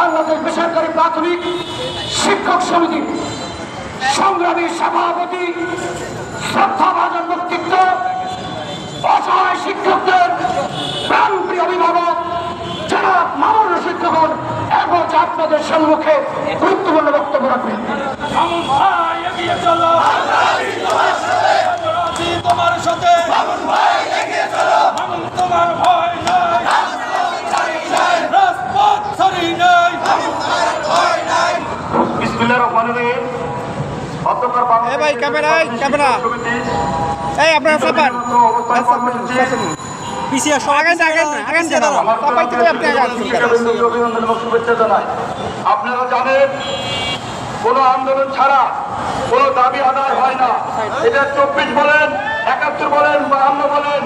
বাংলাদেশ বেসরকারি প্রাথমিক শিক্ষক সমিতি সংগ্রামী সভাপতি, শ্রদ্ধাভাজন ব্যক্তিত্ব, অসহায় শিক্ষকদের প্রাণপ্রিয় অভিভাবক জনাব মামুন রশিদ খোকন এবং আপনাদের সম্মুখে গুরুত্বপূর্ণ বক্তব্য রাখবেন। তোমার সাথে তোমার ভয় নাই, রাজপথ ছাড়ি নাই। বিসমিল্লাহির রহমানির রহিম। ভাই ক্যামেরা এই আপনারা সাপান পিছিয়ে আগান সবাই থেকে আপনি অভিনন্দন এবং শুভেচ্ছা জানাই। আপনারা জানেন কোন আন্দোলন ছাড়া কোন দাবি আদায় হয় না। এটা 24 বলেন, 71 বলেন, 52 বলেন,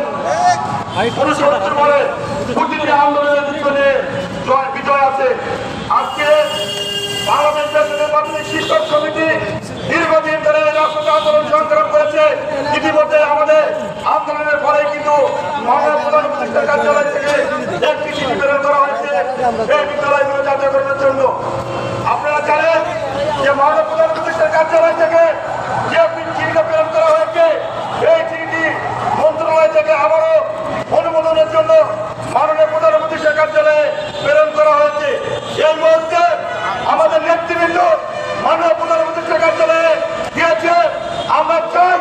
69 বলেন, প্রতিটি আন্দোলনের পিছনে বিজয় আছে। আজকে বাংলাদেশ বেসরকারি প্রাথমিক শিক্ষক সমিতি দীর্ঘদিন ধরে রাষ্ট্র আন্দোলন সংগ্রাম করেছে। ইতিমধ্যে আমাদের আন্দোলনের পরে কিন্তু মাননীয় প্রধান উপদেষ্টার কার্যালয় থেকে একটি চিঠি প্রেরণ করা হয়েছে এই বিদ্যালয়গুলো জাতীয়করণের জন্য। আপনারা জানেন যে মাননীয় প্রধান উপদেষ্টার কার্যালয় থেকে যে চিঠিটা প্রেরণ করা হয়েছে, এই চিঠিটি মন্ত্রণালয় থেকে আবারও অনুমোদনের জন্য মাননীয় প্রধান উপদেষ্টার কার্যালয়ে প্রেরণ করা হয়েছে। এই মুহূর্তে আমাদের নেতৃবৃন্দ মাননীয় প্রধান উপদেষ্টার কার্যালয়ে গিয়েছে। আমরা চাই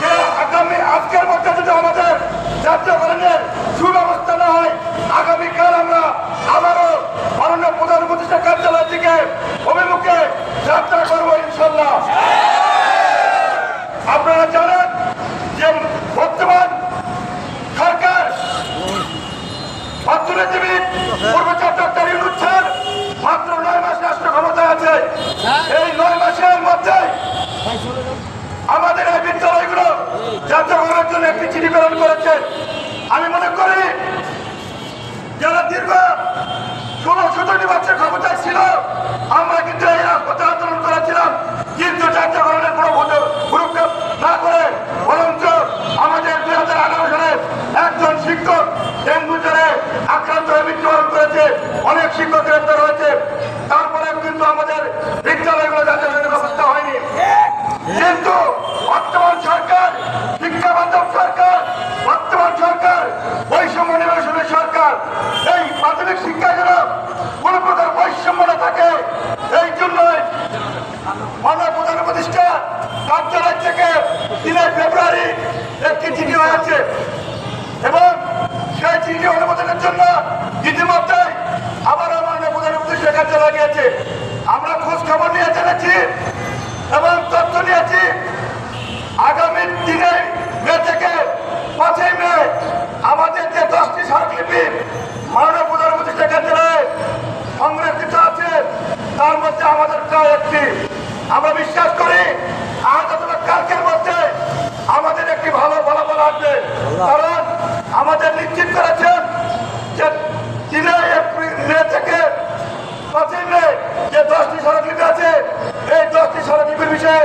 যে আগামী আজকের মধ্যে যদি আমাদের জাতীয়করণের সুব্যবস্থা না হয়, আগামীকাল আমরা আবারও মাননীয় প্রধান উপদেষ্টার কার্যালয় থেকে অভিমুখে যাত্রা করবো ইনশাল্লাহ। আপনারা জানেন যে বর্তমান সরকার অর্থনীতিবিদ পূর্বচার ডক্টর ইউনূস স্যার মাত্র 9 মাস রাষ্ট্র ক্ষমতায় আছে। এই 9 মাসের মধ্যে আমাদের এই বিদ্যালয়গুলো জাতীয়করণের জন্য একটি চিঠি প্রেরণ করেছে। আমি মনে করি যারা দীর্ঘ 16-17 বছর ক্ষমতায় ছিল, আমরা কিন্তু এই রাজপথে আন্দোলন করেছিলাম, কিন্তু জাতীয়করণের কোনো ভূমিকা না করে বরঞ্চ আমাদের 2018 সালে একজন শিক্ষক ডেঙ্গু জ্বরে আক্রান্ত হয়ে মৃত্যুবরণ করেছে, অনেক শিক্ষক গ্রেপ্তার হয়েছে। তারপরেও কিন্তু আমাদের বিদ্যালয়গুলো জাতীয়করণের ব্যবস্থা হয়নি। কিন্তু বর্তমান সরকার শিক্ষা বান্ধব সরকার, বর্তমান সরকার বৈষম্য নিরসনের সরকার। এই প্রাথমিক শিক্ষা যেন কোন প্রকার বৈষম্য না থাকে, এই জন্যই মাননীয় প্রধান উপদেষ্টা কার্যালয় থেকে 3 ফেব্রুয়ারি একটি চিঠি হয়েছে এবং সেই চিঠি অনুমোদনের জন্য ইতিমধ্যে আবারও মাননীয় প্রধান উপদেষ্টা কার্যালয় গিয়েছে। আমরা খোঁজ খবর নিয়ে জেনেছি এবং তথ্য নিয়েছি, আগামী দিনে মে থেকে 5 মে আমাদের যে 10টি স্মারকলিপি মাননীয় প্রধান উপদেষ্টা কার্যালয়ে সংরক্ষিত আছে, তার মধ্যে আমাদেরটাও একটি। আমরা বিশ্বাস করি আজ অথবা কালকের মধ্যে আমাদের একটি ভালো ফলাফল আসবে, কারণ আমাদের নিশ্চিত করেছেন যে 3 মে থেকে 5 মে যে 10টি স্মারকলিপি আছে, এই 10টি স্মারকলিপির বিষয়ে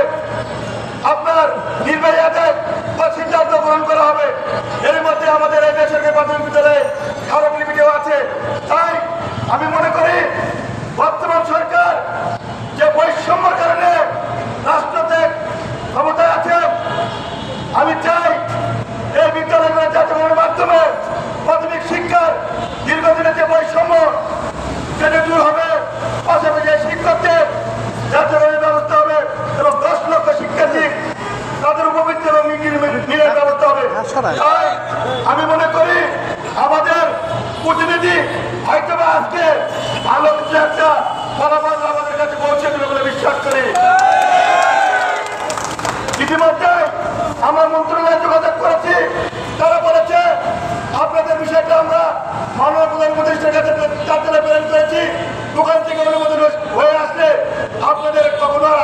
আপনার নির্বাহী আদেশ বা সিদ্ধান্ত গ্রহণ করা হবে। এর মধ্যে আমাদের এই বেসরকারি প্রাথমিক বিদ্যালয়ে স্মারকলিপিটিও আছে। তাই আমি মনে করি বর্তমান সরকার যে বৈষম্যের কারণে রাষ্ট্রতে ক্ষমতায় আছে, আমি চাই এই বিদ্যালয়গুলো জাতীয়করণের মাধ্যমে প্রাথমিক শিক্ষার দীর্ঘদিনের যে বৈষম্য সেটা দূর হবে, পাশাপাশি শিক্ষকদের জাতীয়করণের ব্যবস্থা হবে এবং 10 লক্ষ শিক্ষার্থী তাদের উপবৃত্তি এবং মিলের ব্যবস্থা হবে। তাই আমি মনে করি আমাদের প্রতিনিধি হয়তো আজকে ভালো কিছু একটা ফলাফল আমাদের কাছে পৌঁছে দেবে বলে বিশ্বাস করি। ইতিমধ্যে আমার মন্ত্রণালয়ে যোগাযোগ করেছি, তারা বলেছে আপনাদের বিষয়টা আমরা মাননীয় প্রধান উপদেষ্টার কাছে কার্যালয়ে প্রেরণ করেছি, দোকান থেকে অনুমোদন হয়ে আসলে আপনাদের কখনো আর